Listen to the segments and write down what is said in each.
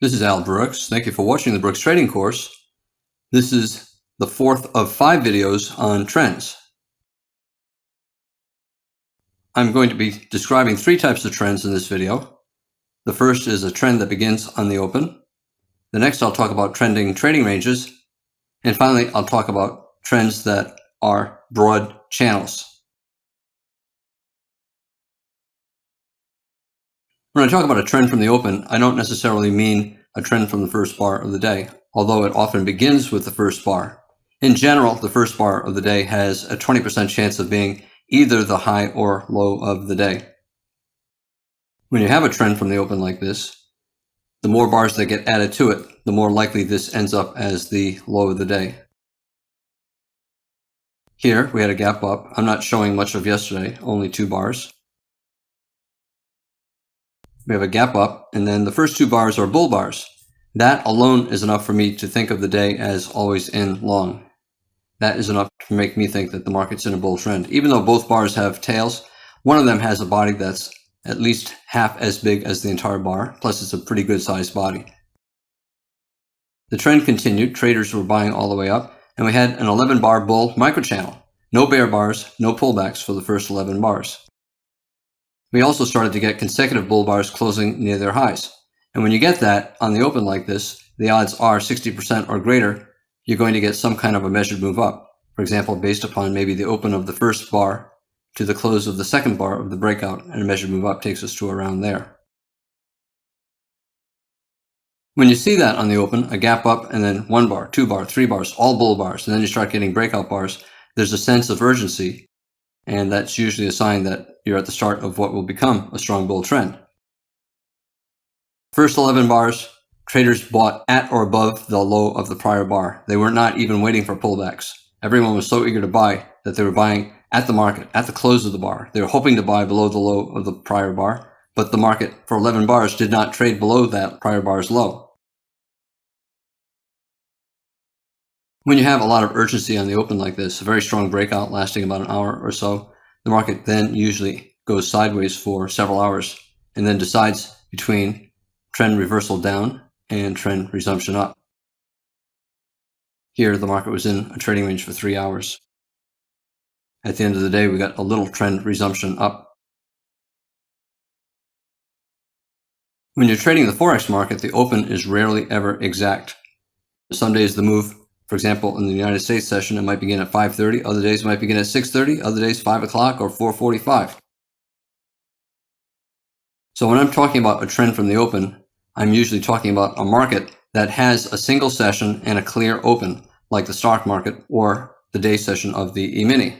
This is Al Brooks. Thank you for watching the Brooks Trading course. This is the fourth of 5 videos on trends. I'm going to be describing 3 types of trends in this video. The first is a trend that begins on the open. The next I'll talk about trending trading ranges. And finally, I'll talk about trends that are broad channels. When I talk about a trend from the open, I don't necessarily mean a trend from the first bar of the day, although it often begins with the first bar. In general, the first bar of the day has a 20% chance of being either the high or low of the day. When you have a trend from the open like this, the more bars that get added to it, the more likely this ends up as the low of the day. Here, we had a gap up. I'm not showing much of yesterday, only 2 bars. We have a gap up, and then the first 2 bars are bull bars. That alone is enough for me to think of the day as always in long. That is enough to make me think that the market's in a bull trend. Even though both bars have tails, one of them has a body that's at least half as big as the entire bar, plus it's a pretty good sized body. The trend continued. Traders were buying all the way up, and we had an 11 bar bull microchannel. No bear bars, no pullbacks for the first 11 bars. We also started to get consecutive bull bars closing near their highs. And when you get that on the open like this, the odds are 60% or greater, you're going to get some kind of a measured move up. For example, based upon maybe the open of the first bar to the close of the second bar of the breakout, and a measured move up takes us to around there. When you see that on the open, a gap up and then 1 bar, 2 bar, 3 bars, all bull bars, and then you start getting breakout bars, there's a sense of urgency. And that's usually a sign that you're at the start of what will become a strong bull trend. First 11 bars, traders bought at or above the low of the prior bar. They were not even waiting for pullbacks. Everyone was so eager to buy that they were buying at the market, at the close of the bar. They were hoping to buy below the low of the prior bar, but the market for 11 bars did not trade below that prior bar's low. When you have a lot of urgency on the open like this, a very strong breakout lasting about an hour or so, the market then usually goes sideways for several hours and then decides between trend reversal down and trend resumption up. Here, the market was in a trading range for 3 hours. At the end of the day, we got a little trend resumption up. When you're trading the Forex market, the open is rarely ever exact. Some days the move, for example, in the United States session, it might begin at 5:30. Other days it might begin at 6:30. Other days 5 o'clock or 4:45. So when I'm talking about a trend from the open, I'm usually talking about a market that has a single session and a clear open, like the stock market or the day session of the E-mini.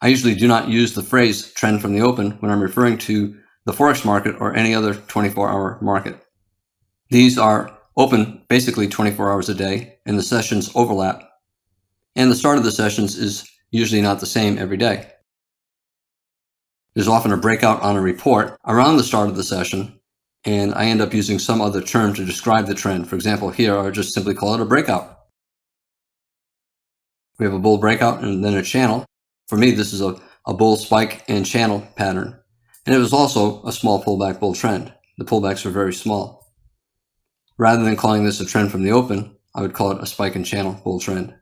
I usually do not use the phrase trend from the open when I'm referring to the Forex market or any other 24-hour market. These are open basically 24 hours a day, and the sessions overlap. And the start of the sessions is usually not the same every day. There's often a breakout on a report around the start of the session, and I end up using some other term to describe the trend. For example, here I just simply call it a breakout. We have a bull breakout and then a channel. For me, this is a bull spike and channel pattern. And it was also a small pullback bull trend. The pullbacks were very small. Rather than calling this a trend from the open, I would call it a spike and channel bull trend.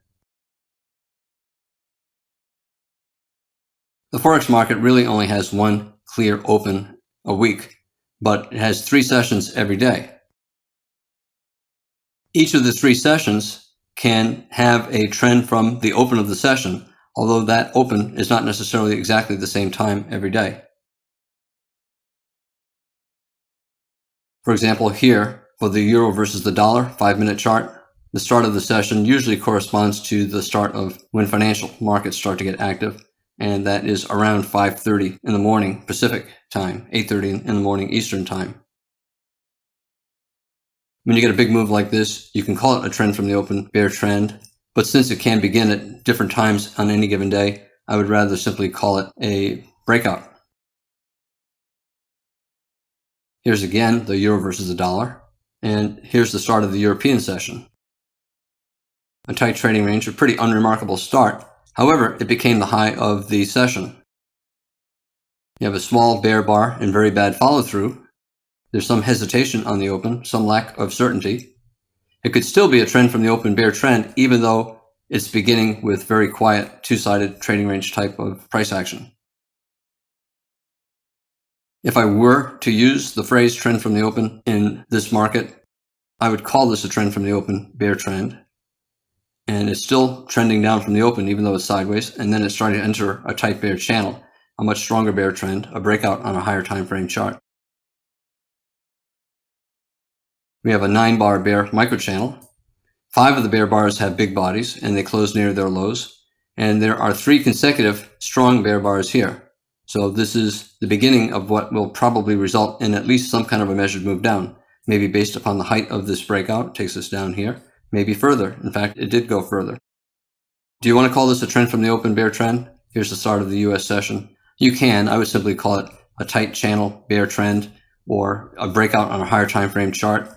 The Forex market really only has one clear open a week, but it has 3 sessions every day. Each of the 3 sessions can have a trend from the open of the session, although that open is not necessarily exactly the same time every day. For example, here, for the euro versus the dollar 5-minute chart, the start of the session usually corresponds to the start of when financial markets start to get active, and that is around 5:30 in the morning Pacific time, 8:30 in the morning Eastern time. When you get a big move like this, you can call it a trend from the open, bear trend, but since it can begin at different times on any given day, I would rather simply call it a breakout. Here's again the euro versus the dollar. And here's the start of the European session. A tight trading range, a pretty unremarkable start. However, it became the high of the session. You have a small bear bar and very bad follow-through. There's some hesitation on the open, some lack of certainty. It could still be a trend from the open bear trend, even though it's beginning with very quiet two-sided trading range type of price action. If I were to use the phrase trend from the open in this market, I would call this a trend from the open bear trend. And it's still trending down from the open, even though it's sideways. And then it's starting to enter a tight bear channel, a much stronger bear trend, a breakout on a higher time frame chart. We have a 9-bar bear microchannel. 5 of the bear bars have big bodies, and they close near their lows. And there are 3 consecutive strong bear bars here. So this is the beginning of what will probably result in at least some kind of a measured move down, maybe based upon the height of this breakout. It takes us down here, maybe further. In fact, it did go further. Do you want to call this a trend from the open bear trend? Here's the start of the US session. You can. I would simply call it a tight channel bear trend or a breakout on a higher time frame chart.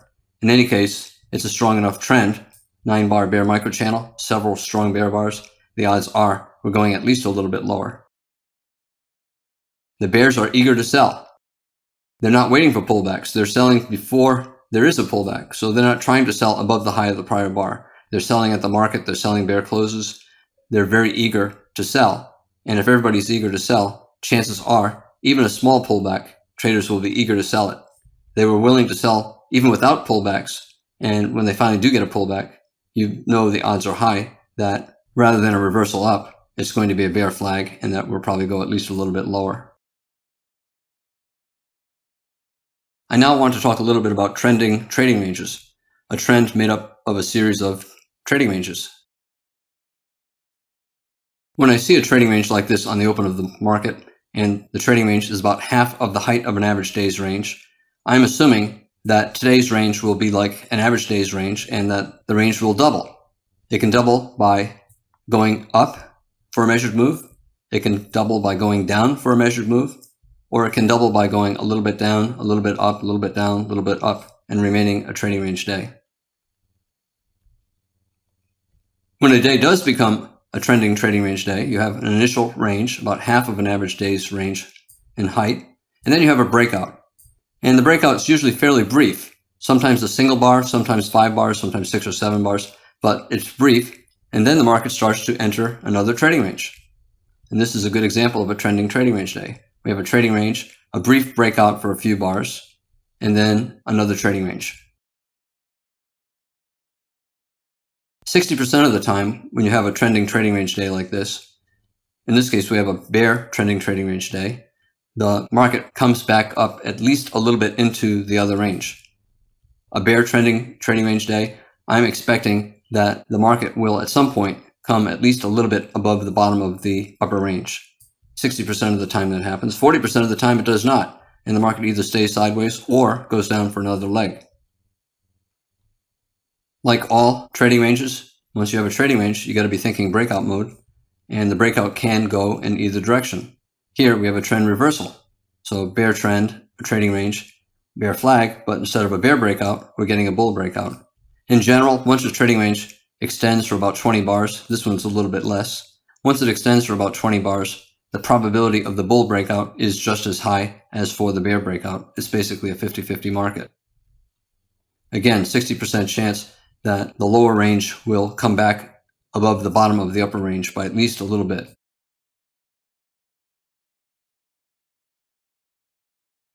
In any case, it's a strong enough trend. 9-bar bear microchannel, several strong bear bars. The odds are we're going at least a little bit lower. The bears are eager to sell. They're not waiting for pullbacks. They're selling before there is a pullback. So they're not trying to sell above the high of the prior bar. They're selling at the market. They're selling bear closes. They're very eager to sell. And if everybody's eager to sell, chances are, even a small pullback, traders will be eager to sell it. They were willing to sell even without pullbacks. And when they finally do get a pullback, you know the odds are high that rather than a reversal up, it's going to be a bear flag and that we'll probably go at least a little bit lower. I now want to talk a little bit about trending trading ranges, a trend made up of a series of trading ranges. When I see a trading range like this on the open of the market, and the trading range is about half of the height of an average day's range, I'm assuming that today's range will be like an average day's range and that the range will double. It can double by going up for a measured move. It can double by going down for a measured move. Or it can double by going a little bit down, a little bit up, a little bit down, a little bit up, and remaining a trading range day. When a day does become a trending trading range day, you have an initial range, about half of an average day's range in height, and then you have a breakout. And the breakout is usually fairly brief, sometimes a single bar, sometimes 5 bars, sometimes 6 or 7 bars, but it's brief, and then the market starts to enter another trading range. And this is a good example of a trending trading range day. We have a trading range, a brief breakout for a few bars, and then another trading range. 60% of the time, when you have a trending trading range day like this, in this case, we have a bear trending trading range day, the market comes back up at least a little bit into the other range. A bear trending trading range day, I'm expecting that the market will at some point come at least a little bit above the bottom of the upper range. 60% of the time that happens. 40% of the time it does not, and the market either stays sideways or goes down for another leg. Like all trading ranges, once you have a trading range, you got to be thinking breakout mode, and the breakout can go in either direction. Here we have a trend reversal. So bear trend, a trading range, bear flag, but instead of a bear breakout, we're getting a bull breakout. In general, once a trading range extends for about 20 bars, this one's a little bit less. Once it extends for about 20 bars, the probability of the bull breakout is just as high as for the bear breakout. It's basically a 50-50 market. Again, 60% chance that the lower range will come back above the bottom of the upper range by at least a little bit.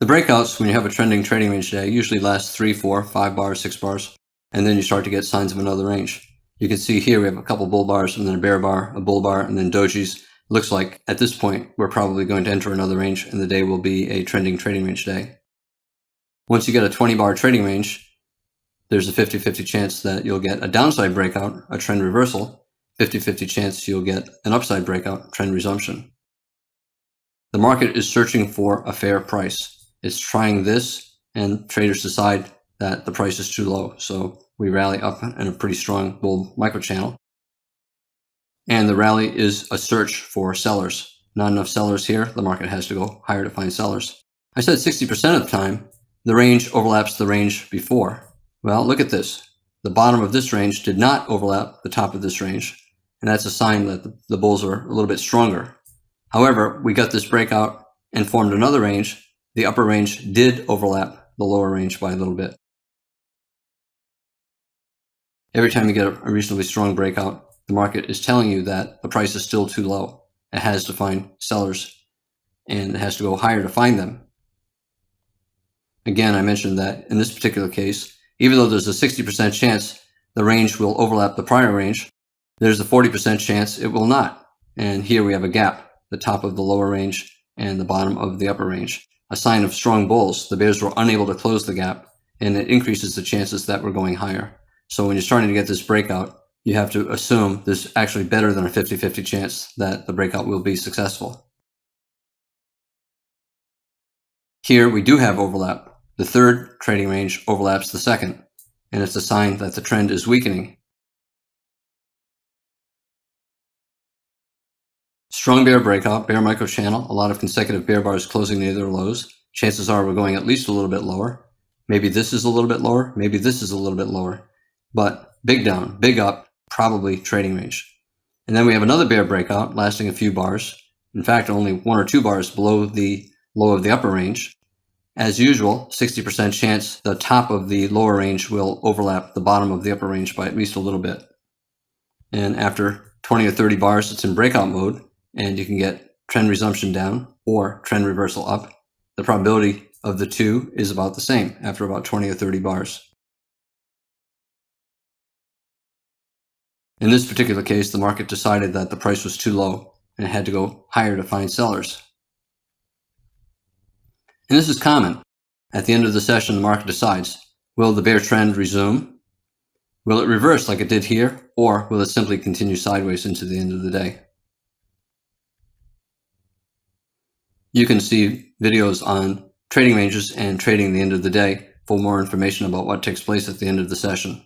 The breakouts, when you have a trending trading range day, usually last 3, 4, 5 bars, 6 bars, and then you start to get signs of another range. You can see here we have a couple bull bars and then a bear bar, a bull bar, and then dojis. Looks like at this point, we're probably going to enter another range and the day will be a trending trading range day. Once you get a 20-bar trading range, there's a 50-50 chance that you'll get a downside breakout, a trend reversal, 50-50 chance you'll get an upside breakout, trend resumption. The market is searching for a fair price. It's trying this and traders decide that the price is too low. So we rally up in a pretty strong bull microchannel. And the rally is a search for sellers. Not enough sellers here. The market has to go higher to find sellers. I said 60% of the time, the range overlaps the range before. Well, look at this. The bottom of this range did not overlap the top of this range. And that's a sign that the bulls are a little bit stronger. However, we got this breakout and formed another range. The upper range did overlap the lower range by a little bit. Every time you get a reasonably strong breakout, the market is telling you that the price is still too low. It has to find sellers, and it has to go higher to find them. Again, I mentioned that in this particular case, even though there's a 60% chance the range will overlap the prior range, there's a 40% chance it will not. And here we have a gap, the top of the lower range and the bottom of the upper range. A sign of strong bulls. The bears were unable to close the gap, and it increases the chances that we're going higher. So when you're starting to get this breakout, you have to assume there's actually better than a 50-50 chance that the breakout will be successful. Here we do have overlap. The third trading range overlaps the second, and it's a sign that the trend is weakening. Strong bear breakout, bear microchannel, a lot of consecutive bear bars closing near their lows. Chances are we're going at least a little bit lower. Maybe this is a little bit lower, maybe this is a little bit lower. But big down, big up, probably trading range. And then we have another bear breakout lasting a few bars. In fact, only 1 or 2 bars below the low of the upper range. As usual, 60% chance the top of the lower range will overlap the bottom of the upper range by at least a little bit. And after 20 or 30 bars, it's in breakout mode, and you can get trend resumption down or trend reversal up. The probability of the two is about the same after about 20 or 30 bars. In this particular case, the market decided that the price was too low and it had to go higher to find sellers. And this is common. At the end of the session, the market decides, will the bear trend resume? Will it reverse like it did here? Or will it simply continue sideways into the end of the day? You can see videos on trading ranges and trading the end of the day for more information about what takes place at the end of the session.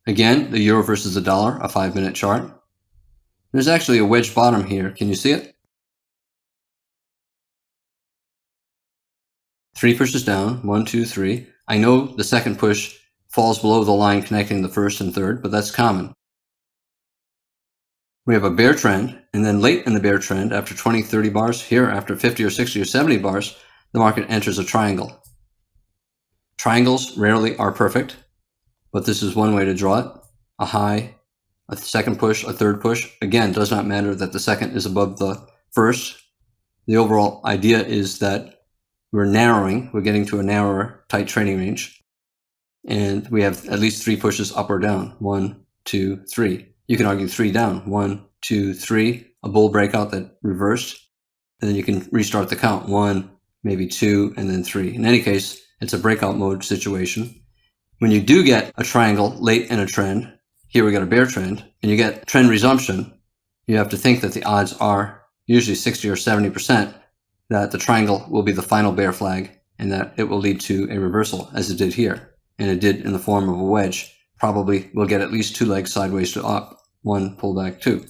Again, the euro versus the dollar, a 5-minute chart. There's actually a wedge bottom here. Can you see it? 3 pushes down, 1, 2, 3. I know the second push falls below the line connecting the first and third, but that's common. We have a bear trend, and then late in the bear trend, after 20, 30 bars, here after 50 or 60 or 70 bars, the market enters a triangle. Triangles rarely are perfect, but this is one way to draw it. A high, a second push, a third push. Again, does not matter that the second is above the first. The overall idea is that we're narrowing, we're getting to a narrower, tight trading range. And we have at least 3 pushes up or down. 1, 2, 3. You can argue 3 down. 1, 2, 3. A bull breakout that reversed. And then you can restart the count. 1, maybe 2, and then 3. In any case, it's a breakout mode situation. When you do get a triangle late in a trend, here we got a bear trend, and you get trend resumption, you have to think that the odds are usually 60 or 70% that the triangle will be the final bear flag and that it will lead to a reversal, as it did here. And it did in the form of a wedge. Probably will get at least 2 legs sideways to up, 1 pullback 2.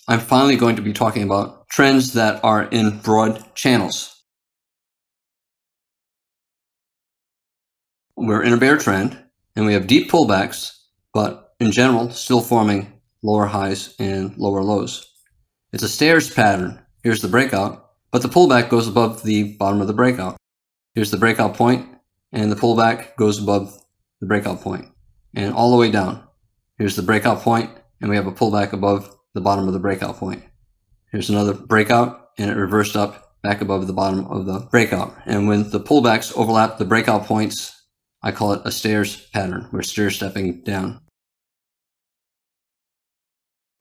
I'm finally going to be talking about trends that are in broad channels. We're in a bear trend, and we have deep pullbacks, but in general, still forming lower highs and lower lows. It's a stairs pattern. Here's the breakout, but the pullback goes above the bottom of the breakout. Here's the breakout point, and the pullback goes above the breakout point, and all the way down. Here's the breakout point, and we have a pullback above the bottom of the breakout point. Here's another breakout, and it reversed up back above the bottom of the breakout. And when the pullbacks overlap the breakout points, I call it a stairs pattern. We're stair stepping down.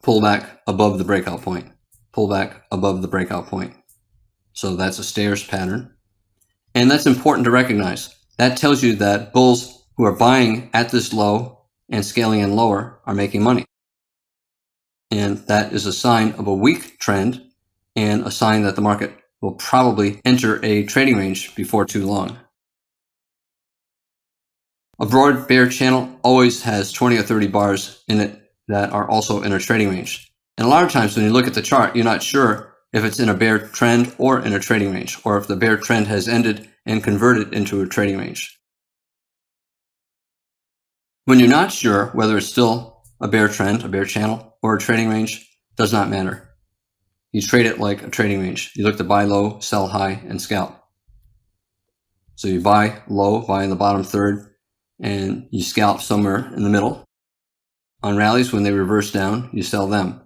Pullback above the breakout point. Pullback above the breakout point. So that's a stairs pattern. And that's important to recognize. That tells you that bulls who are buying at this low and scaling in lower are making money. And that is a sign of a weak trend and a sign that the market will probably enter a trading range before too long. A broad bear channel always has 20 or 30 bars in it that are also in a trading range. And a lot of times when you look at the chart, you're not sure if it's in a bear trend or in a trading range, or if the bear trend has ended and converted into a trading range. When you're not sure whether it's still a bear trend, a bear channel, or a trading range, does not matter. You trade it like a trading range. You look to buy low, sell high, and scalp. So you buy low, buy in the bottom third, and you scalp somewhere in the middle. On rallies, when they reverse down, you sell them.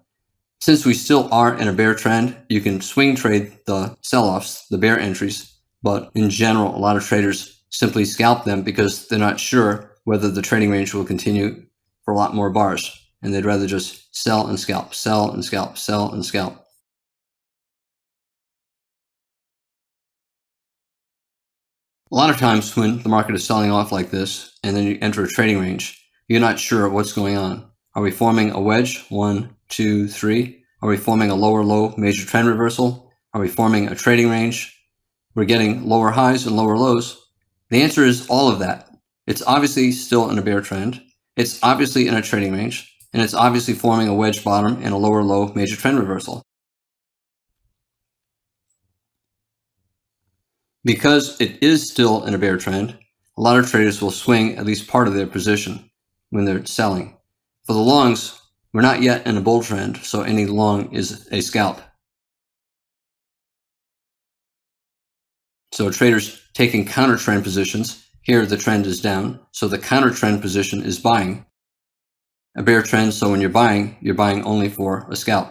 Since we still are in a bear trend, you can swing trade the sell-offs, the bear entries, but in general, a lot of traders simply scalp them because they're not sure whether the trading range will continue for a lot more bars, and they'd rather just sell and scalp, sell and scalp, sell and scalp. A lot of times when the market is selling off like this, and then you enter a trading range, you're not sure what's going on. Are we forming a wedge? 1, 2, 3. Are we forming a lower low major trend reversal? Are we forming a trading range? We're getting lower highs and lower lows. The answer is all of that. It's obviously still in a bear trend. It's obviously in a trading range, and it's obviously forming a wedge bottom and a lower low major trend reversal. Because it is still in a bear trend, a lot of traders will swing at least part of their position when they're selling. For the longs, we're not yet in a bull trend, so any long is a scalp. So traders taking counter trend positions, here the trend is down, so the counter trend position is buying. A bear trend, so when you're buying only for a scalp.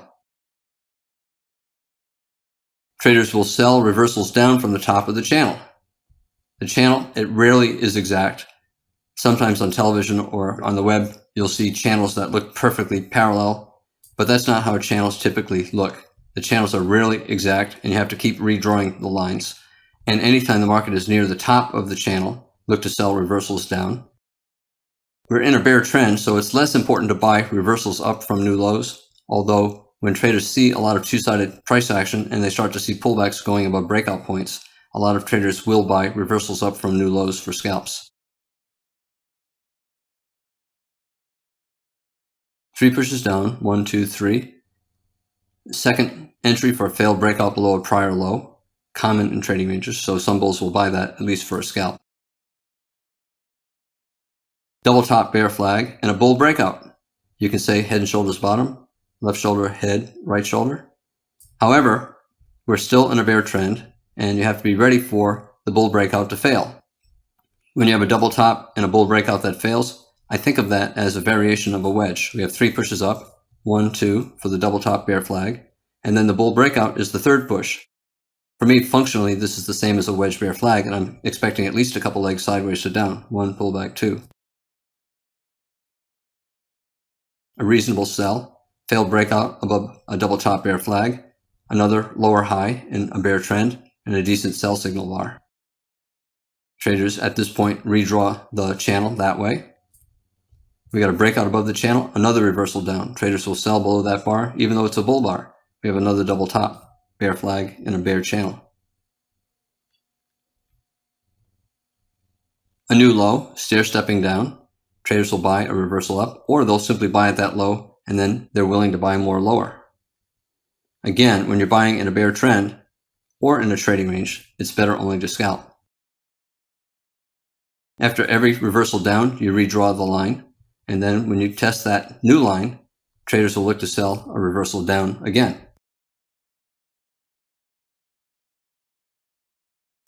Traders will sell reversals down from the top of the channel. The channel, it rarely is exact. Sometimes on television or on the web, you'll see channels that look perfectly parallel, but that's not how channels typically look. The channels are rarely exact, and you have to keep redrawing the lines. And anytime the market is near the top of the channel, look to sell reversals down. We're in a bear trend, so it's less important to buy reversals up from new lows, although when traders see a lot of two-sided price action and they start to see pullbacks going above breakout points, a lot of traders will buy reversals up from new lows for scalps. 3 pushes down, 1, 2, 3. Second entry for a failed breakout below a prior low, common in trading ranges, so some bulls will buy that at least for a scalp. Double top bear flag and a bull breakout. You can say head and shoulders bottom, left shoulder, head, right shoulder. However, we're still in a bear trend, and you have to be ready for the bull breakout to fail. When you have a double top and a bull breakout that fails, I think of that as a variation of a wedge. We have 3 pushes up, 1, 2 for the double top bear flag, and then the bull breakout is the third push. For me, functionally, this is the same as a wedge bear flag, and I'm expecting at least a couple legs sideways to down. 1 pullback, 2. A reasonable sell, failed breakout above a double top bear flag, another lower high in a bear trend, and a decent sell signal bar. Traders at this point redraw the channel that way. We got a breakout above the channel, another reversal down. Traders will sell below that bar, even though it's a bull bar. We have another double top, bear flag, and a bear channel. A new low, stair stepping down. Traders will buy a reversal up, or they'll simply buy at that low, and then they're willing to buy more lower. Again, when you're buying in a bear trend or in a trading range, it's better only to scalp. After every reversal down, you redraw the line, and then when you test that new line, traders will look to sell a reversal down again.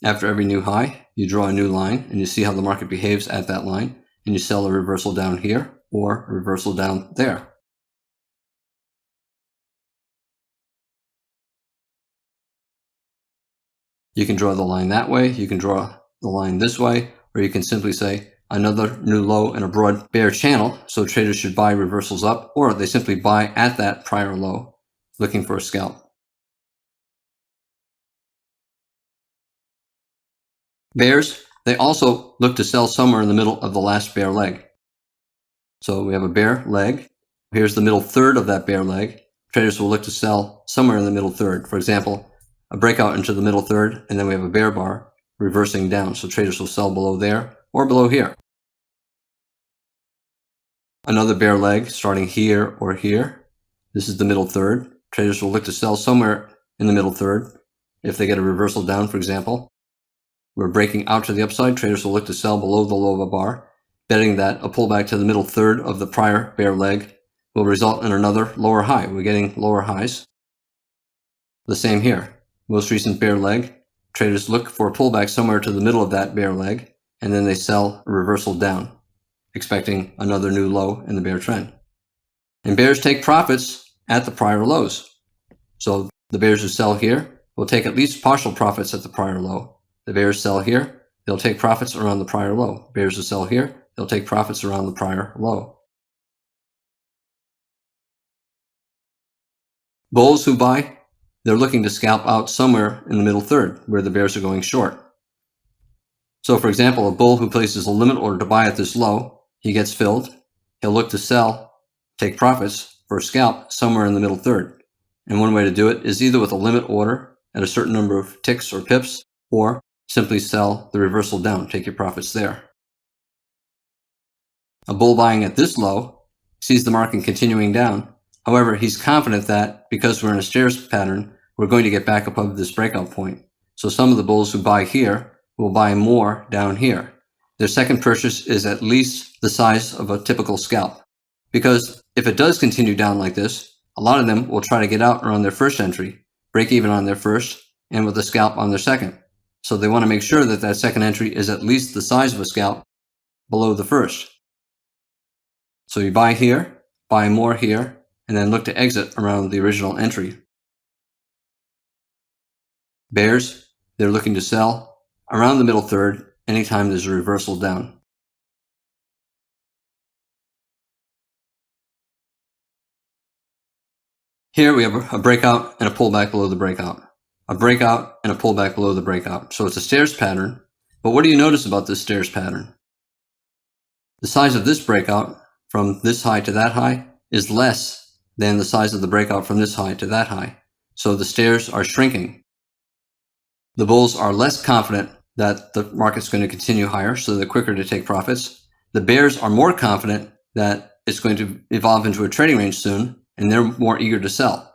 After every new high, you draw a new line, and you see how the market behaves at that line, and you sell a reversal down here or a reversal down there. You can draw the line that way, you can draw the line this way, or you can simply say another new low in a broad bear channel, so traders should buy reversals up, or they simply buy at that prior low, looking for a scalp. Bears, they also look to sell somewhere in the middle of the last bear leg. So we have a bear leg. Here's the middle third of that bear leg. Traders will look to sell somewhere in the middle third. For example, a breakout into the middle third, and then we have a bear bar reversing down. So traders will sell below there or below here. Another bear leg starting here or here. This is the middle third. Traders will look to sell somewhere in the middle third. If they get a reversal down, for example, we're breaking out to the upside. Traders will look to sell below the low of a bar, betting that a pullback to the middle third of the prior bear leg will result in another lower high. We're getting lower highs. The same here. Most recent bear leg, traders look for a pullback somewhere to the middle of that bear leg, and then they sell a reversal down, expecting another new low in the bear trend. And bears take profits at the prior lows. So the bears who sell here will take at least partial profits at the prior low. The bears sell here, they'll take profits around the prior low. Bears who sell here, they'll take profits around the prior low. Bulls who buy, they're looking to scalp out somewhere in the middle third where the bears are going short. So for example, a bull who places a limit order to buy at this low, he gets filled. He'll look to sell, take profits for a scalp somewhere in the middle third. And one way to do it is either with a limit order at a certain number of ticks or pips, or simply sell the reversal down, take your profits there. A bull buying at this low sees the market continuing down. However, he's confident that because we're in a stairs pattern, we're going to get back above this breakout point. So some of the bulls who buy here will buy more down here. Their second purchase is at least the size of a typical scalp. Because if it does continue down like this, a lot of them will try to get out around their first entry, break even on their first, and with a scalp on their second. So they want to make sure that that second entry is at least the size of a scalp below the first. So you buy here, buy more here, and then look to exit around the original entry. Bears, they're looking to sell around the middle third anytime there's a reversal down. Here we have a breakout and a pullback below the breakout. A breakout and a pullback below the breakout. So it's a stairs pattern. But what do you notice about this stairs pattern? The size of this breakout from this high to that high is less than the size of the breakout from this high to that high. So the stairs are shrinking. The bulls are less confident that the market's going to continue higher, so they're quicker to take profits. The bears are more confident that it's going to evolve into a trading range soon, and they're more eager to sell.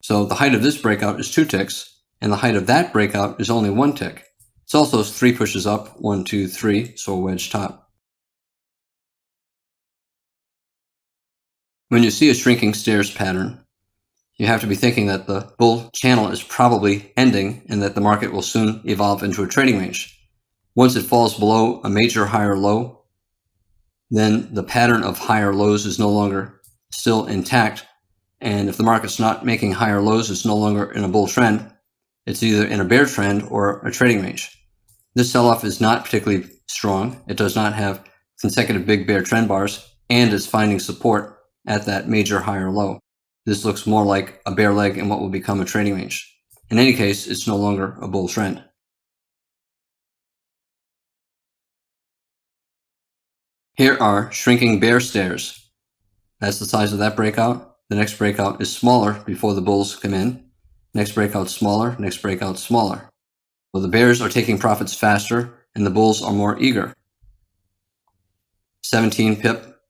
So the height of this breakout is 2 ticks, and the height of that breakout is only 1 tick. It's also 3 pushes up, 1, 2, 3, so a wedge top. When you see a shrinking stairs pattern, you have to be thinking that the bull channel is probably ending and that the market will soon evolve into a trading range. Once it falls below a major higher low, then the pattern of higher lows is no longer still intact. And if the market's not making higher lows, it's no longer in a bull trend. It's either in a bear trend or a trading range. This sell-off is not particularly strong. It does not have consecutive big bear trend bars, and it's finding support at that major higher low. This looks more like a bear leg in what will become a trading range. In any case, it's no longer a bull trend. Here are shrinking bear stairs. That's the size of that breakout. The next breakout is smaller before the bulls come in. Next breakout smaller, next breakout smaller. Well, the bears are taking profits faster and the bulls are more eager. 17 pip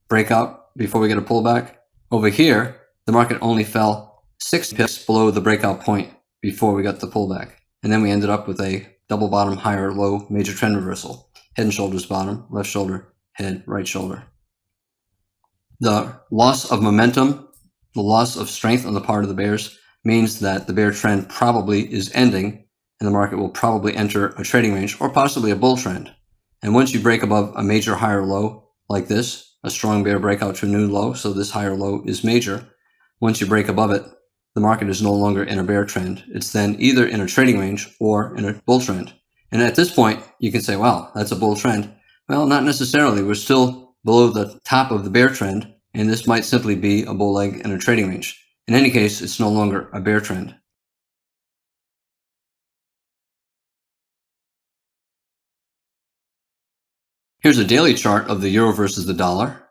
breakout before we get a pullback. Over here, the market only fell 6 pips below the breakout point before we got the pullback. And then we ended up with a double bottom, higher low, major trend reversal. Head and shoulders bottom, left shoulder, head, right shoulder. The loss of momentum, the loss of strength on the part of the bears means that the bear trend probably is ending and the market will probably enter a trading range or possibly a bull trend. And once you break above a major higher low like this, a strong bear breakout to a new low, so this higher low is major. Once you break above it, the market is no longer in a bear trend. It's then either in a trading range or in a bull trend. And at this point, you can say, wow, that's a bull trend. Well, not necessarily. We're still below the top of the bear trend, and this might simply be a bull leg in a trading range. In any case, it's no longer a bear trend. Here's a daily chart of the euro versus the dollar.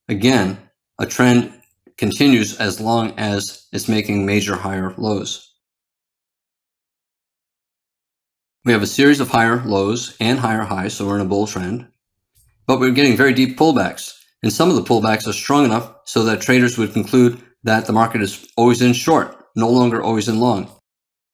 Again, a trend continues as long as it's making major higher lows. We have a series of higher lows and higher highs, so we're in a bull trend. But we're getting very deep pullbacks. And some of the pullbacks are strong enough so that traders would conclude that the market is always in short, no longer always in long.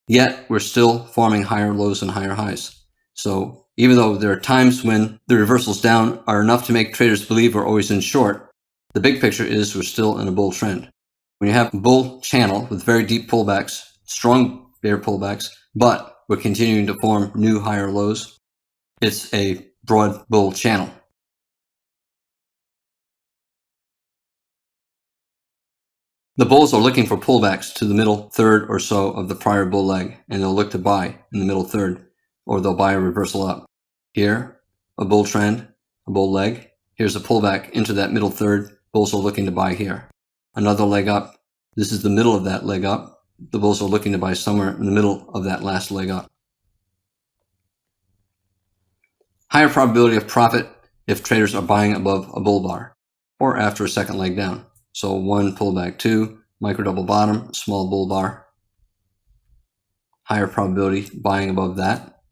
Yet we're still forming higher lows and higher highs. So even though there are times when the reversals down are enough to make traders believe we're always in short, the big picture is we're still in a bull trend. When you have a bull channel with very deep pullbacks, strong bear pullbacks, but we're continuing to form new higher lows, it's a broad bull channel. The bulls are looking for pullbacks to the middle third or so of the prior bull leg, and they'll look to buy in the middle third, or they'll buy a reversal up. Here, a bull trend, a bull leg. Here's a pullback into that middle third. Bulls are looking to buy here. Another leg up. This is the middle of that leg up. The bulls are looking to buy somewhere in the middle of that last leg up. Higher probability of profit if traders are buying above a bull bar or after a second leg down. So 1 pullback, 2, micro double bottom, small bull bar. Higher probability buying above that.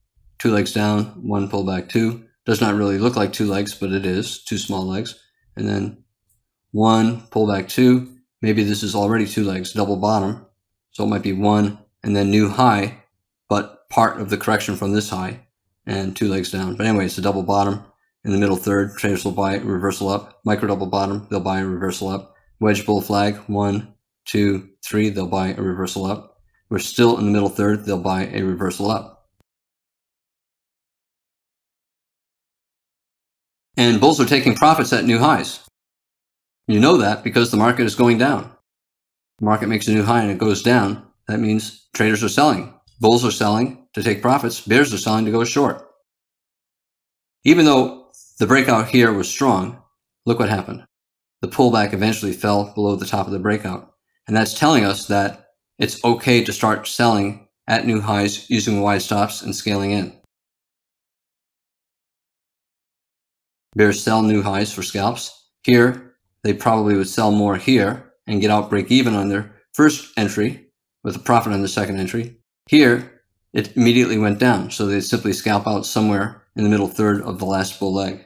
2 legs down, 1 pullback, 2. Does not really look like 2 legs, but it is 2 small legs. And then 1 pullback, 2. Maybe this is already 2 legs, double bottom. So it might be 1 and then new high, but part of the correction from this high and 2 legs down. But anyway, it's a double bottom in the middle third. Traders will buy a reversal up. Micro double bottom, they'll buy a reversal up. Wedge bull flag, 1, 2, 3, they'll buy a reversal up. We're still in the middle third, they'll buy a reversal up. And bulls are taking profits at new highs. You know that because the market is going down. The market makes a new high and it goes down. That means traders are selling. Bulls are selling to take profits. Bears are selling to go short. Even though the breakout here was strong, look what happened. The pullback eventually fell below the top of the breakout. And that's telling us that it's okay to start selling at new highs using wide stops and scaling in. Bears sell new highs for scalps. Here, they probably would sell more here and get out break even on their first entry with a profit on the second entry. Here, it immediately went down, so they simply scalp out somewhere in the middle third of the last bull leg.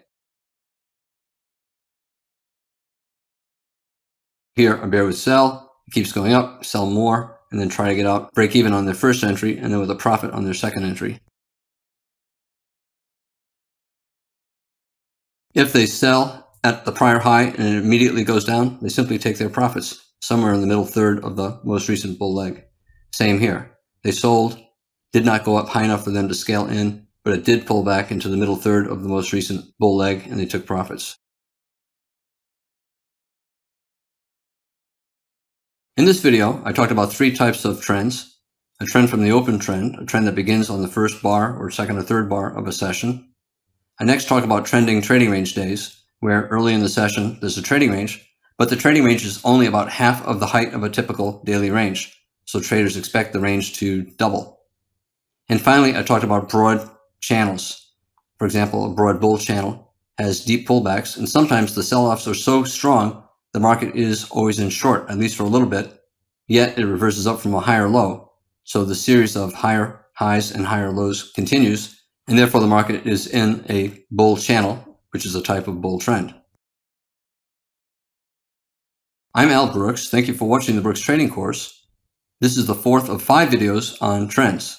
Here, a bear would sell, it keeps going up, sell more, and then try to get out, break even on their first entry, and then with a profit on their second entry. If they sell at the prior high and it immediately goes down, they simply take their profits somewhere in the middle third of the most recent bull leg. Same here. They sold, did not go up high enough for them to scale in, but it did pull back into the middle third of the most recent bull leg, and they took profits. In this video, I talked about 3 types of trends. A trend from the open trend, a trend that begins on the first bar or second or third bar of a session. I next talk about trending trading range days, where early in the session there's a trading range, but the trading range is only about half of the height of a typical daily range, so traders expect the range to double. And finally, I talked about broad channels. For example, a broad bull channel has deep pullbacks, and sometimes the sell-offs are so strong the market is always in short, at least for a little bit, yet it reverses up from a higher low. So the series of higher highs and higher lows continues, and therefore the market is in a bull channel, which is a type of bull trend. I'm Al Brooks. Thank you for watching the Brooks Trading Course. This is the 4th of 5 videos on trends.